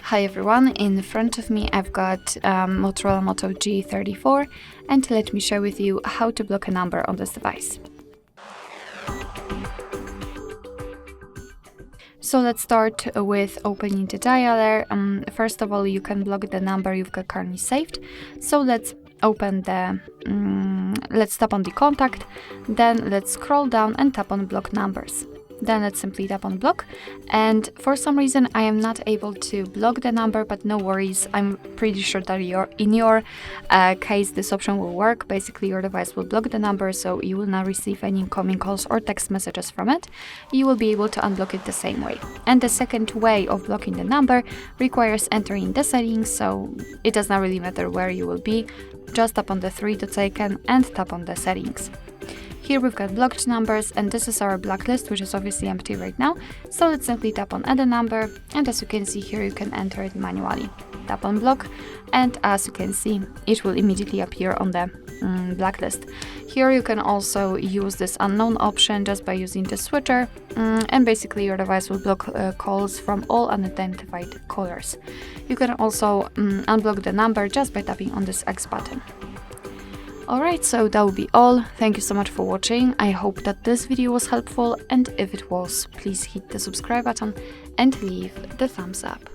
Hi everyone, in front of me I've got Motorola Moto G34, and let me share with you how to block a number on this device. So let's start with opening the dialer. First of all, you can block the number you've got currently saved. So let's open the, let's tap on the contact, then let's scroll down and tap on block numbers. Then let's simply tap on block, and for some reason I am not able to block the number, but no worries, I'm pretty sure that in your case this option will work. Basically your device will block the number, so you will not receive any incoming calls or text messages from it. You will be able to unblock it the same way. And the second way of blocking the number requires entering the settings, so it does not really matter where you will be, just tap on the three dots icon and tap on the settings. Here we've got blocked numbers, and this is our blacklist, which is obviously empty right now. So let's simply tap on add a number, and as you can see here, you can enter it manually. Tap on block, and as you can see, it will immediately appear on the blacklist. Here you can also use this unknown option just by using the switcher, and basically your device will block calls from all unidentified callers. You can also unblock the number just by tapping on this X button. Alright, so that will be all. Thank you so much for watching. I hope that this video was helpful, and if it was, please hit the subscribe button and leave the thumbs up.